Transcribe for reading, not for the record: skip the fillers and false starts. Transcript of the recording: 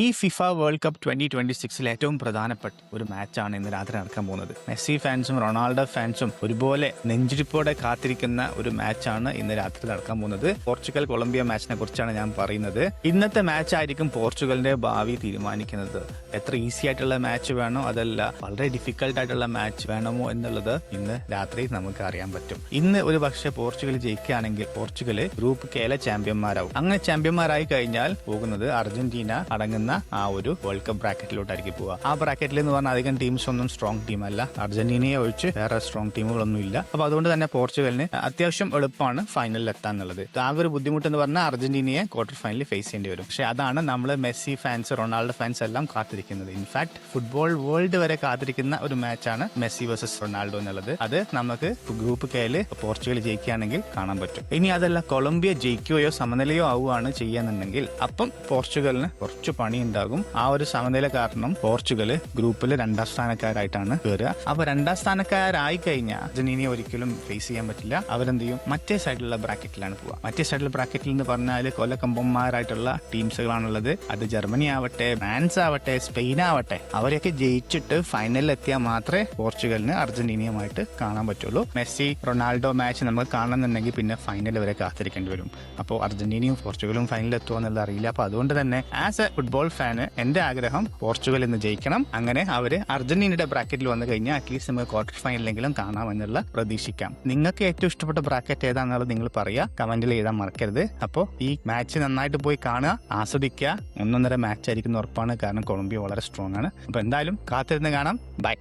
ഈ FIFA world cup 2026 ഏറ്റവും പ്രധാനപ്പെട്ട ഒരു മാച്ചാണ് ഇന്ന് രാത്രി നടക്കാൻ പോകുന്നത്. മെസ്സി ഫാൻസും റൊണാൾഡോ ഫാൻസും ഒരുപോലെ നെഞ്ചിടിപ്പോടെ കാത്തിരിക്കുന്ന ഒരു മാച്ചാണ് ഇന്ന് രാത്രി നടക്കാൻ പോകുന്നത്. പോർച്ചുഗൽ കൊളംബിയ മാച്ചിനെ കുറിച്ചാണ് ഞാൻ പറയുന്നത്. ഇന്നത്തെ മാച്ച് ആയിരിക്കും പോർച്ചുഗലിന്റെ ഭാവി തീരുമാനിക്കുന്നത്. എത്ര ഈസി ആയിട്ടുള്ള മാച്ച് വേണോ അതല്ല വളരെ ഡിഫിക്കൽട്ട് ആയിട്ടുള്ള മാച്ച് വേണമോ എന്നുള്ളത് ഇന്ന് രാത്രി നമുക്ക് അറിയാൻ പറ്റും. ഇന്ന് ഒരു പക്ഷേ പോർച്ചുഗൽ ജയിക്കുകയാണെങ്കിൽ പോർച്ചുഗൽ ഗ്രൂപ്പ് കെയിലെ ചാമ്പ്യന്മാരാവും. അങ്ങനെ ചാമ്പ്യന്മാരായി കഴിഞ്ഞാൽ പോകുന്നത് അർജന്റീന അടങ്ങുന്ന ആ ഒരു വേൾഡ് കപ്പ് ബ്രാക്കറ്റിലോട്ടായിരിക്കും പോവുക. ആ ബ്രാക്കറ്റിൽ എന്ന് പറഞ്ഞാൽ അധികം ടീംസ് ഒന്നും സ്ട്രോങ് ടീം അല്ല. അർജന്റീനയെ ഒഴിച്ച് വേറെ സ്ട്രോങ് ടീമുകളൊന്നും ഇല്ല. അപ്പൊ അതുകൊണ്ട് തന്നെ പോർച്ചുഗലിന് അത്യാവശ്യം എളുപ്പമാണ് ഫൈനലിൽ എത്താന്നുള്ളത്. ആകെ ഒരു ബുദ്ധിമുട്ട് എന്ന് പറഞ്ഞാൽ അർജന്റീനയെ ക്വാർട്ടർ ഫൈനലിൽ ഫേസ് ചെയ്യേണ്ടി വരും. പക്ഷെ അതാണ് നമ്മൾ മെസ്സി ഫാൻസ് റൊണാൾഡോ ഫാൻസ് എല്ലാം കാത്തിരിക്കുന്നത്. ഇൻഫാക്ട് ഫുട്ബോൾ വേൾഡ് വരെ കാത്തിരിക്കുന്ന ഒരു മാച്ചാണ് മെസ്സി വേഴ്സസ് റൊണാൾഡോ എന്നുള്ളത്. അത് നമുക്ക് ഗ്രൂപ്പ് കെയിൽ പോർച്ചുഗൽ ജയിക്കുകയാണെങ്കിൽ കാണാൻ പറ്റും. ഇനി അതല്ല കൊളംബിയ ജയിക്കുകയോ സമനിലയോ ആവുകയാണ് ചെയ്യാന്നുണ്ടെങ്കിൽ അപ്പം പോർച്ചുഗലിന് കുറച്ച് പണി ഉണ്ടാകും. ആ ഒരു സമനില കാരണം പോർച്ചുഗൽ ഗ്രൂപ്പിൽ 2ാം സ്ഥാനക്കാരായിട്ടാണ് കയറുക. അപ്പൊ 2ാം സ്ഥാനക്കാരായി കഴിഞ്ഞാൽ അർജന്റീനയെ ഒരിക്കലും ഫേസ് ചെയ്യാൻ പറ്റില്ല. അവരെന്ത് ചെയ്യും? മറ്റേ സൈഡിലുള്ള ബ്രാക്കറ്റിലാണ് പോവുക. മറ്റേ സൈഡിലുള്ള ബ്രാക്കറ്റിൽ എന്ന് പറഞ്ഞാൽ കൊലക്കമ്പന്മാരായിട്ടുള്ള ടീംസുകളാണുള്ളത്. അത് ജർമ്മനി ആവട്ടെ, ഫ്രാൻസ് ആവട്ടെ, സ്പെയിൻ ആവട്ടെ, അവരെയൊക്കെ ജയിച്ചിട്ട് ഫൈനലിൽ എത്തിയാൽ മാത്രമേ പോർച്ചുഗലിന് അർജന്റീനയുമായിട്ട് കാണാൻ പറ്റുള്ളൂ. മെസ്സി റൊണാൾഡോ മാച്ച് നമുക്ക് കാണണമെന്നുണ്ടെങ്കിൽ പിന്നെ ഫൈനൽ വരെ കാത്തിരിക്കേണ്ടി വരും. അപ്പോൾ അർജന്റീനയും പോർച്ചുഗലും ഫൈനലിൽ എത്തുമോ എന്നുള്ളത് അറിയില്ല. അപ്പൊ അതുകൊണ്ട് തന്നെ ആസ് എ ഫുട്ബോൾ ഫാന് എന്റെ ആഗ്രഹം പോർച്ചുഗൽ ഇന്ന് ജയിക്കണം. അങ്ങനെ അവര് അർജന്റീനയുടെ ബ്രാക്കറ്റിൽ വന്നു കഴിഞ്ഞാൽ അറ്റ്ലീസ്റ്റ് നമുക്ക് ക്വാർട്ടർ ഫൈനലിലെങ്കിലും കാണാമെന്നുള്ള പ്രതീക്ഷിക്കാം. നിങ്ങൾക്ക് ഏറ്റവും ഇഷ്ടപ്പെട്ട ബ്രാക്കറ്റ് ഏതാണെന്നുള്ളത് നിങ്ങൾ പറയുക, കമന്റിൽ എഴുതാൻ മറക്കരുത്. അപ്പോൾ ഈ മാച്ച് നന്നായിട്ട് പോയി കാണുക, ആസ്വദിക്കുക. 1-1.5 മാച്ച് ആയിരിക്കും ഉറപ്പാണ്. കാരണം കൊളംബിയ വളരെ സ്ട്രോങ് ആണ്. അപ്പൊ എന്തായാലും കാത്തിരുന്ന് കാണാം. ബൈ.